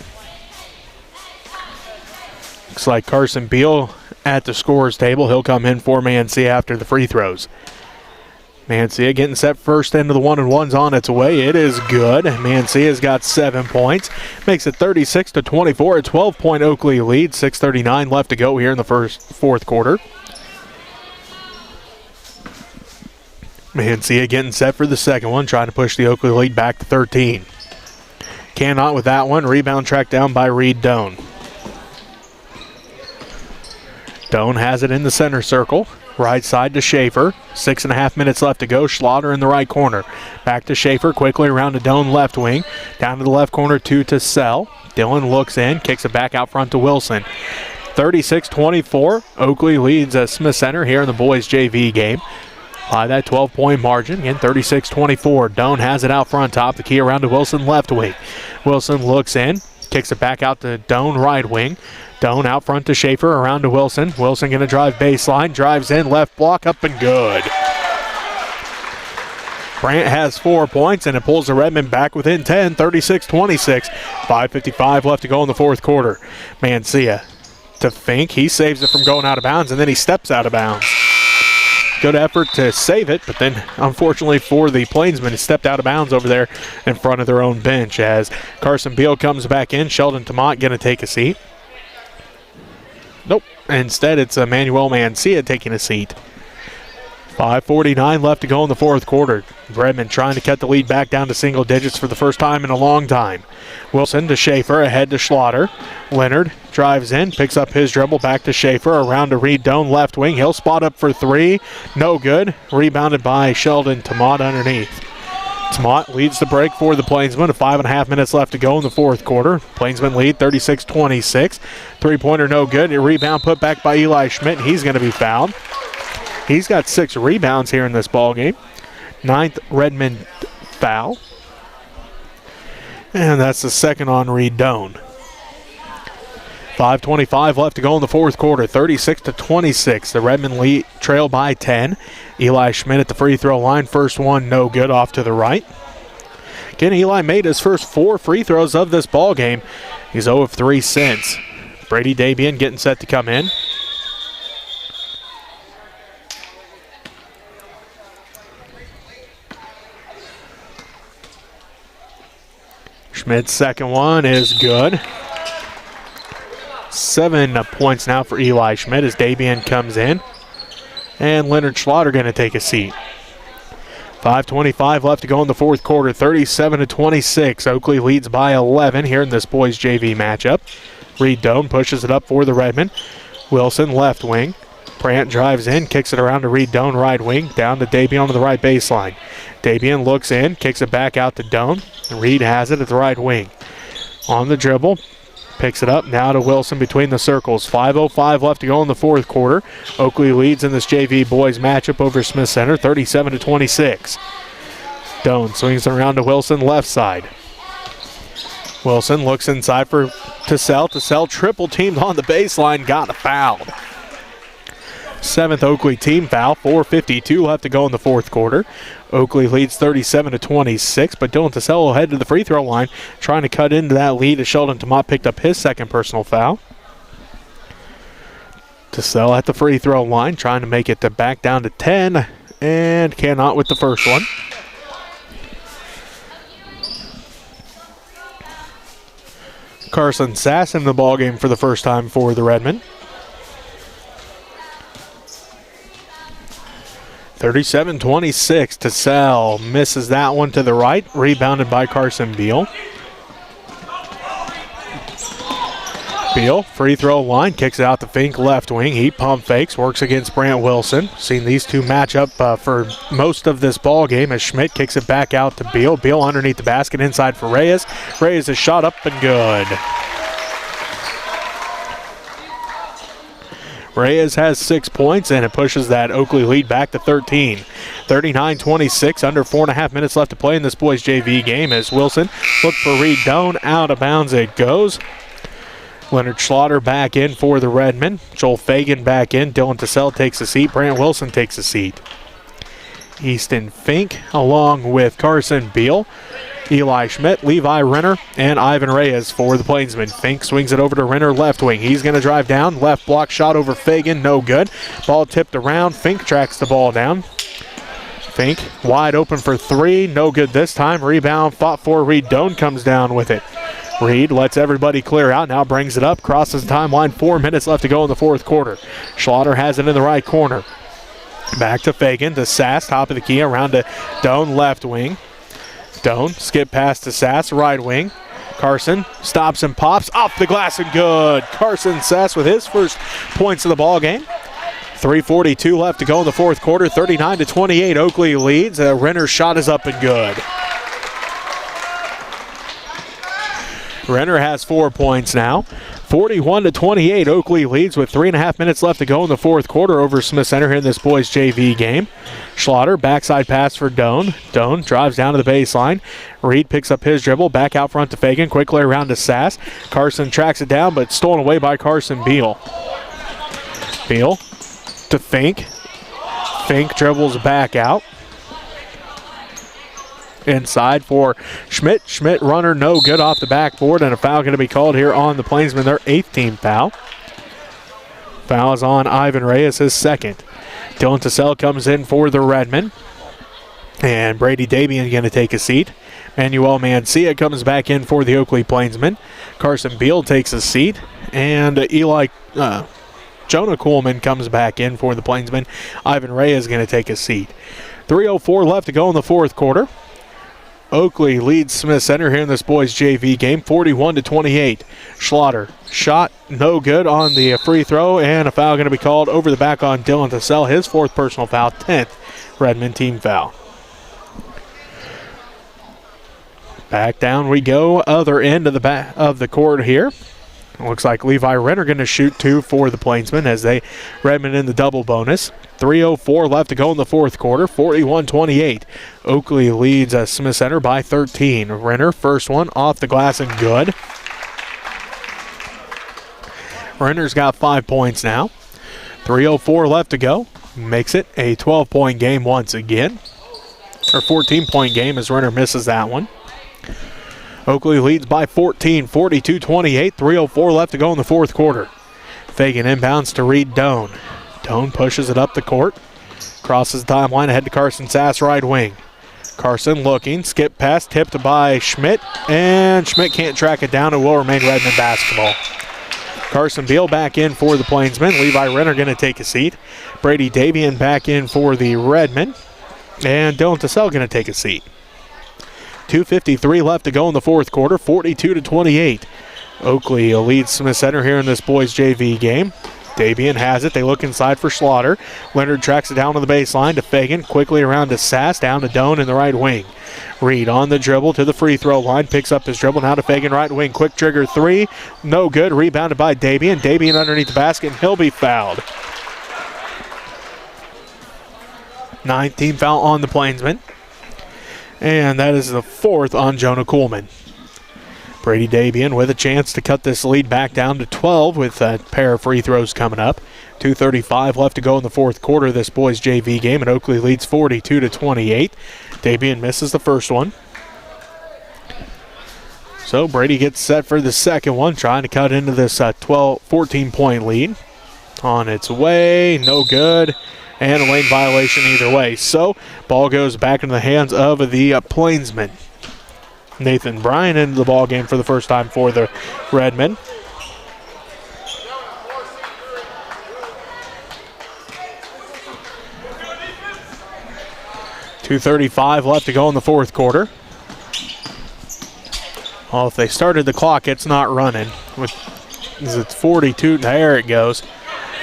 Looks like Carson Beal at the scorer's table. He'll come in for Mancia after the free throws. Mancia getting set first into the 1-and-1's on its way. It is good. Mancia's got 7 points. Makes it 36-24. A 12-point Oakley lead. 6:39 left to go here in the fourth quarter. Mancia getting set for the second one, trying to push the Oakley lead back to 13. Cannot with that one. Rebound tracked down by Reed Doan. Doan has it in the center circle. Right side to Schaefer. 6.5 minutes left to go. Schlatter in the right corner. Back to Schaefer. Quickly around to Doan left wing. Down to the left corner to Tassell. Dylan looks in. Kicks it back out front to Wilson. 36-24. Oakley leads Smith Center here in the boys JV game. By that 12-point margin. Again, 36-24. Doan has it out front top. The key around to Wilson left wing. Wilson looks in. Kicks it back out to Doan right wing. Doan out front to Schaefer. Around to Wilson. Wilson going to drive baseline. Drives in. Left block. Up and good. Brant has 4 points, and it pulls the Redmen back within 10. 36-26. 5:55 left to go in the fourth quarter. Mancia to Fink. He saves it from going out of bounds, and then he steps out of bounds. Good effort to save it, but then unfortunately for the Plainsmen, he stepped out of bounds over there in front of their own bench as Carson Beal comes back in. Sheldon Tomat going to take a seat. Nope. Instead, it's Manuel Mancia taking a seat. 5:49 left to go in the fourth quarter. Redmond trying to cut the lead back down to single digits for the first time in a long time. Wilson to Schaefer, ahead to Schlatter. Leonard drives in, picks up his dribble, back to Schaefer, around to Reed Doan left wing. He'll spot up for three. No good. Rebounded by Sheldon Tomat underneath. Tomat leads the break for the Plainsmen. 5.5 minutes left to go in the fourth quarter. Plainsmen lead 36-26. Three-pointer no good. A rebound put back by Eli Schmidt. He's going to be fouled. He's got 6 rebounds here in this ball game. 9th Redmond foul. And that's the second on Reed Doan. 5:25 left to go in the fourth quarter. 36-26. The Redmond lead trail by 10. Eli Schmidt at the free throw line. First one no good, off to the right. Again, Eli made his first 4 free throws of this ball game. He's 0 of 3 since. Brady Dabian getting set to come in. Schmidt's second one is good. 7 points now for Eli Schmidt as Dabian comes in. And Leonard Schlatter going to take a seat. 5:25 left to go in the fourth quarter, 37-26. Oakley leads by 11 here in this boys JV matchup. Reed Doan pushes it up for the Redmen. Wilson left wing. Prant drives in, kicks it around to Reed Doan right wing, down to Dabian on the right baseline. Dabian looks in, kicks it back out to Doan. Reed has it at the right wing. On the dribble, picks it up now to Wilson between the circles. 5:05 left to go in the fourth quarter. Oakley leads in this JV boys matchup over Smith Center, 37-26. Doan swings it around to Wilson left side. Wilson looks inside for Tassell. Tassell triple teamed on the baseline, got fouled. 7th Oakley team foul, 4:52 left to go in the fourth quarter. Oakley leads 37-26, but Dylan Tassell will head to the free throw line, trying to cut into that lead as Sheldon Tomat picked up his second personal foul. Tassell at the free throw line, trying to make it back down to 10, and cannot with the first one. Carson Sass in the ballgame for the first time for the Redmen. 37-26, Tassell misses that one to the right, rebounded by Carson Beal. Beal, free throw line, kicks it out to Fink, left wing. He pump fakes, works against Brant Wilson. Seen these two match up for most of this ball game as Schmidt kicks it back out to Beal. Beal underneath the basket, inside for Reyes. Reyes is shot up and good. Reyes has 6 points, and it pushes that Oakley lead back to 13. 39-26, under 4.5 minutes left to play in this boys JV game as Wilson looks for Reed Doan. Out of bounds it goes. Leonard Schlatter back in for the Redmen. Joel Fagan back in. Dylan Tassell takes a seat. Brant Wilson takes a seat. Easton Fink along with Carson Beal, Eli Schmidt, Levi Renner, and Ivan Reyes for the Plainsmen. Fink swings it over to Renner left wing. He's going to drive down. Left block shot over Fagan. No good. Ball tipped around. Fink tracks the ball down. Fink wide open for three. No good this time. Rebound fought for. Reed Doan comes down with it. Reed lets everybody clear out. Now brings it up. Crosses the timeline. 4 minutes left to go in the fourth quarter. Schlatter has it in the right corner. Back to Fagan, to Sass, top of the key, around to Doan, left wing. Doan, skip past to Sass, right wing. Carson stops and pops, off the glass and good. Carson Sass with his first points of the ball game. 3:42 left to go in the fourth quarter, 39-28, Oakley leads. Renner's shot is up and good. Renner has 4 points now. 41-28, Oakley leads with 3.5 minutes left to go in the fourth quarter over Smith Center here in this boys JV game. Schlatter, backside pass for Doan. Doan drives down to the baseline. Reed picks up his dribble, back out front to Fagan, quickly around to Sass. Carson tracks it down, but stolen away by Carson Beal. Beal to Fink. Fink dribbles back out. Inside for Schmidt. Schmidt runner no good off the backboard, and a foul going to be called here on the Plainsmen, their 8th team foul. Foul is on Ivan Reyes, his second. Dylan Tassell comes in for the Redmen, and Brady Dabian going to take a seat. Manuel Mancia comes back in for the Oakley Plainsmen. Carson Beal takes a seat, and Jonah Coolman comes back in for the Plainsmen. Ivan Reyes is going to take a seat. 3:04 left to go in the fourth quarter. Oakley leads Smith Center here in this boys JV game, 41-28. Schlatter shot no good on the free throw, and a foul going to be called over the back on Dylan Tassell, his 4th personal foul, 10th Redmen team foul. Back down we go, other end of the court here. Looks like Levi Renner going to shoot 2 for the Plainsmen as they Redmen in the double bonus. 3:04 left to go in the fourth quarter, 41-28. Oakley leads Smith Center by 13. Renner, first one off the glass and good. Renner's got 5 points now. 3:04 left to go. Makes it a 12-point game once again. Or 14-point game as Renner misses that one. Oakley leads by 14, 42-28. 3:04 left to go in the fourth quarter. Fagan inbounds to Reed Doan. Doan pushes it up the court. Crosses the timeline ahead to Carson Sass, right wing. Carson looking, skip pass, tipped by Schmidt, and Schmidt can't track it down and will remain Redmen basketball. Carson Beal back in for the Plainsmen. Levi Renner going to take a seat. Brady Davian back in for the Redmen. And Dylan Tassell going to take a seat. 2:53 left to go in the fourth quarter, 42-28. Oakley leads Smith Center here in this boys JV game. Davian has it. They look inside for Slaughter. Leonard tracks it down to the baseline to Fagan. Quickly around to Sass. Down to Doan in the right wing. Reed on the dribble to the free throw line. Picks up his dribble. Now to Fagan right wing. Quick trigger three. No good. Rebounded by Davian. Davian underneath the basket, and he'll be fouled. 9th foul on the Plainsmen. And that is the 4th on Jonah Coolman. Brady Davian with a chance to cut this lead back down to 12 with a pair of free throws coming up. 2:35 left to go in the fourth quarter of this boys JV game, and Oakley leads 42-28. Davian misses the first one. So Brady gets set for the second one, trying to cut into this 14-point lead. On its way, no good, and a lane violation either way. So ball goes back into the hands of the Plainsmen. Nathan Bryan into the ball game for the first time for the Redmen. .235 left to go in the fourth quarter. Well, if they started the clock, it's not running. It's 42. There it goes.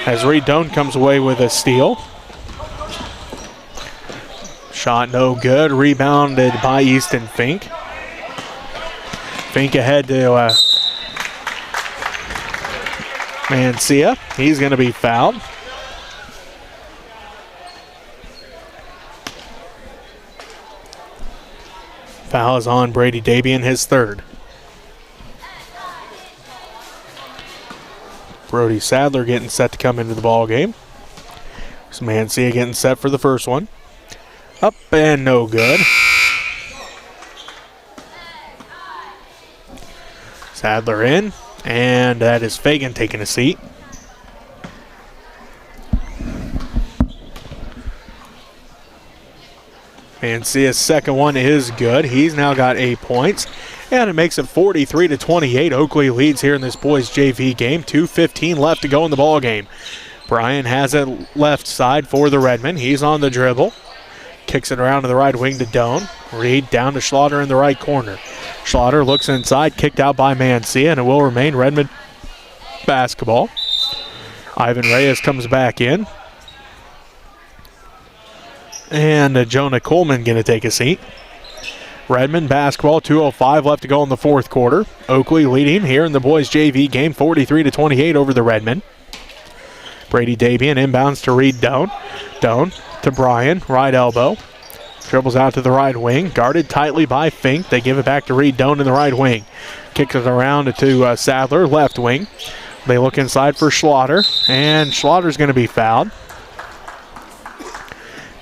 As Reed Doan comes away with a steal. Shot no good. Rebounded by Easton Fink. Fink ahead to Mancia. He's going to be fouled. Foul is on Brady Davian, his 3rd. Brody Sadler getting set to come into the ball game. Mancia getting set for the first one. Up and no good. Sadler in, and that is Fagan taking a seat. Mancia's second one is good. He's now got 8 points, and it makes it 43-28. Oakley leads here in this boys JV game. 2:15 left to go in the ball game. Bryan has it left side for the Redmen. He's on the dribble. Kicks it around to the right wing to Doan. Reed down to Schlaughter in the right corner. Schlaughter looks inside, kicked out by Mancia, and it will remain Redmond basketball. Ivan Reyes comes back in. And Jonah Coleman going to take a seat. Redmond basketball, 2:05 left to go in the fourth quarter. Oakley leading here in the boys JV game, 43-28 over the Redmen. Brady Davian inbounds to Reed Doan. Doan to Bryan, right elbow. Dribbles out to the right wing, guarded tightly by Fink. They give it back to Reed Doan in the right wing. Kicks it around to Sadler, left wing. They look inside for Schlaughter, and Schlaughter's going to be fouled.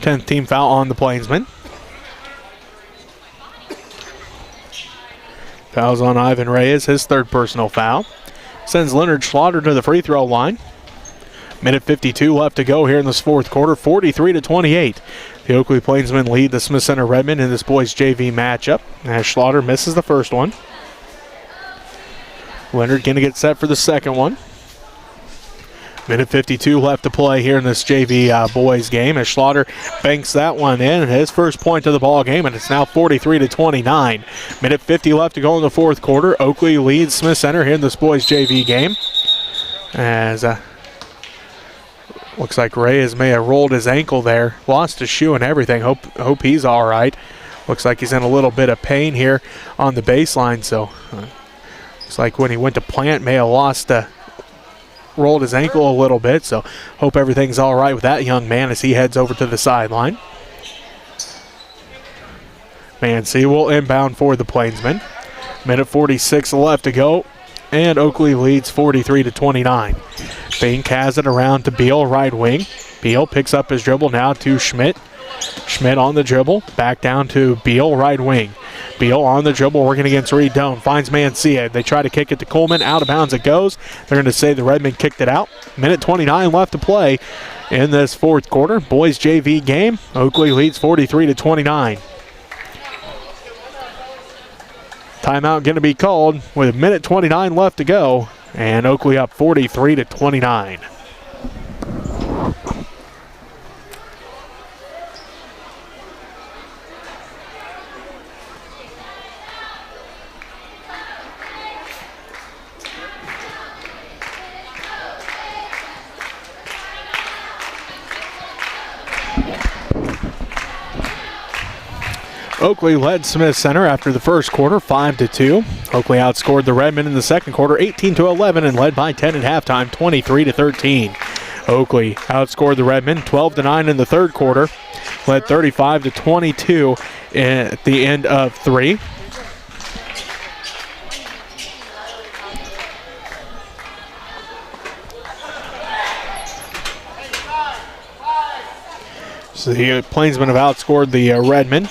10th team foul on the Plainsmen. Foul's on Ivan Reyes, his 3rd personal foul. Sends Leonard Schlaughter to the free throw line. Minute 52 left to go here in this fourth quarter, 43-28. The Oakley Plainsmen lead the Smith Center Redmen in this boys JV matchup as Schlaughter misses the first one. Leonard going to get set for the second one. Minute 52 left to play here in this JV boys game as Schlaughter banks that one in. His first point of the ball game, and it's now 43-29. Minute 50 left to go in the fourth quarter. Oakley leads Smith Center here in this boys JV game. As looks like Reyes may have rolled his ankle there. Lost his shoe and everything. Hope he's all right. Looks like he's in a little bit of pain here on the baseline. So looks like when he went to plant, may have rolled his ankle a little bit. So hope everything's all right with that young man as he heads over to the sideline. Mancia will inbound for the Plainsmen. Minute 46 left to go. And Oakley leads 43-29. Fink has it around to Beal, right wing. Beal picks up his dribble now to Schmidt. Schmidt on the dribble, back down to Beal, right wing. Beal on the dribble, working against Reed Doan. Finds Mancia. They try to kick it to Coleman. Out of bounds it goes. They're going to say the Redmen kicked it out. Minute 29 left to play in this fourth quarter. Boys JV game. Oakley leads 43-29. Timeout going to be called with a minute 29 left to go And Oakley up 43-29. Oakley led Smith Center after the first quarter, 5-2. Oakley outscored the Redmen in the second quarter, 18-11, and led by 10 at halftime, 23-13. Oakley outscored the Redmen 12-9 in the third quarter, led 35-22 at the end of three. So the Plainsmen have outscored the Redmen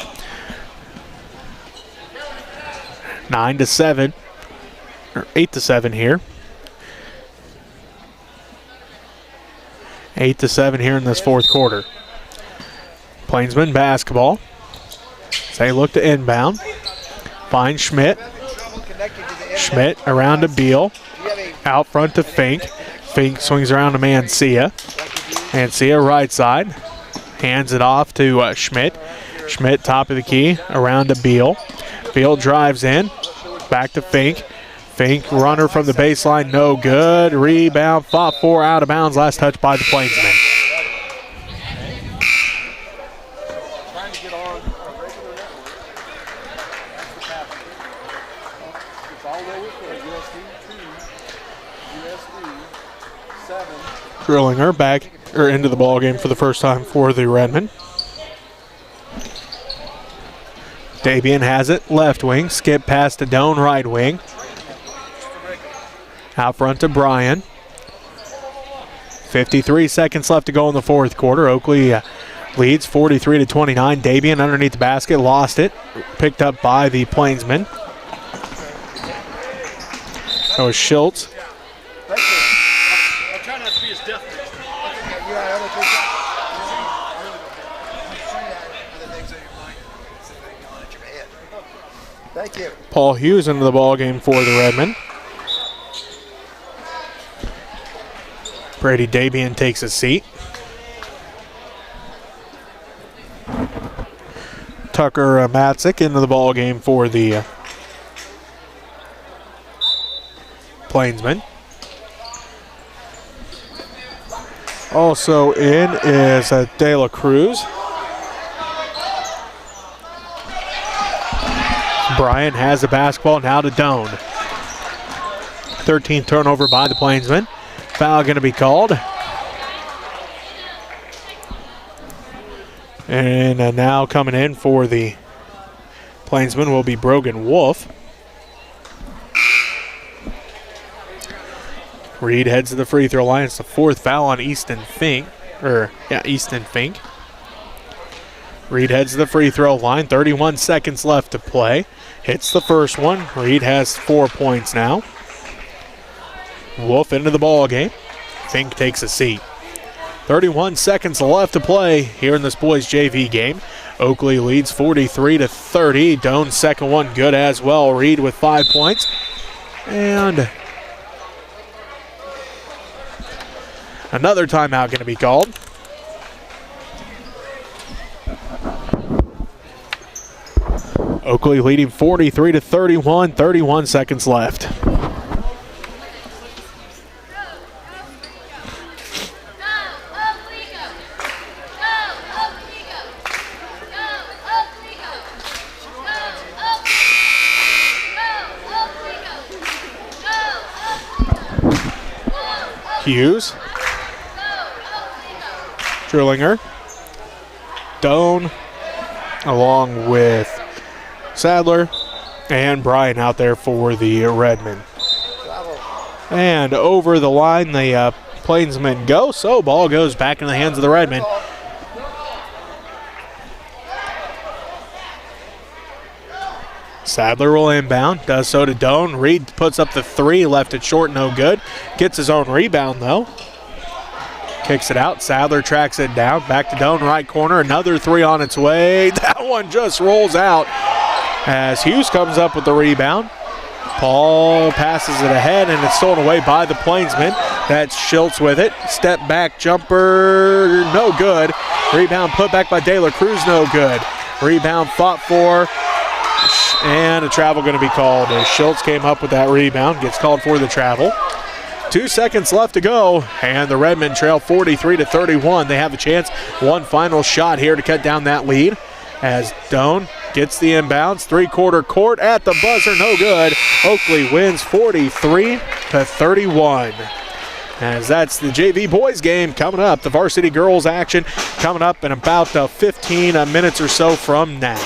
9-7, or 8-7 here. 8-7 here in this fourth quarter. Plainsmen basketball. They look to inbound. Finds Schmidt. Schmidt around to Beal. Out front to Fink. Fink swings around to Mancia. Mancia right side. Hands it off to Schmidt. Schmidt top of the key. Around to Beal. Beal drives in. Back to Fink. Fink runner from the baseline. No good. Rebound. Fought for out of bounds. Last touch by the Plainsmen. Drillinger back or into the ball game for the first time for the Redmen. Dabian has it, left wing, skip pass to Doan, right wing. Out front to Bryan. 53 seconds left to go in the fourth quarter. Oakley leads 43-29. Dabian underneath the basket, lost it. Picked up by the Plainsmen. That was Schultz. Thank you. Paul Hughes into the ball game for the Redmen. Brady Dabian takes a seat. Tucker Matzik into the ball game for the Plainsmen. Also in is De La Cruz. Bryan has the basketball now to Doan. 13th turnover by the Plainsmen. Foul going to be called. And now coming in for the Plainsmen will be Brogan Wolf. Reed heads to the free throw line. It's the fourth foul on Easton Fink. Easton Fink. Reed heads to the free throw line. 31 seconds left to play. Hits the first one. Reed has 4 points now. Wolf into the ball game. Fink takes a seat. 31 seconds left to play here in this boys JV game. Oakley leads 43-30. Doan's second one good as well. Reed with 5 points. And another timeout going to be called. Oakley leading 43-31, 31 seconds left. Hughes. Drillinger. Doan along with Sadler and Bryan out there for the Redmen. And over the line the Plainsmen go, so ball goes back in the hands of the Redmen. Sadler will inbound, does so to Doan. Reed puts up the three, left it short, no good. Gets his own rebound though. Kicks it out, Sadler tracks it down, back to Doan, right corner, another three on its way. That one just rolls out as Hughes comes up with the rebound. Paul passes it ahead, and it's stolen away by the Plainsmen. That's Schultz with it. Step back jumper, no good. Rebound put back by De La Cruz, no good. Rebound fought for, and a travel going to be called as Schultz came up with that rebound. Gets called for the travel. 2 seconds left to go, and the Redmen trail 43-31. They have a chance. One final shot here to cut down that lead as Doan gets the inbounds. Three-quarter court at the buzzer, no good. Oakley wins 43-31. As that's the JV boys game coming up. The varsity girls action coming up in about 15 minutes or so from now.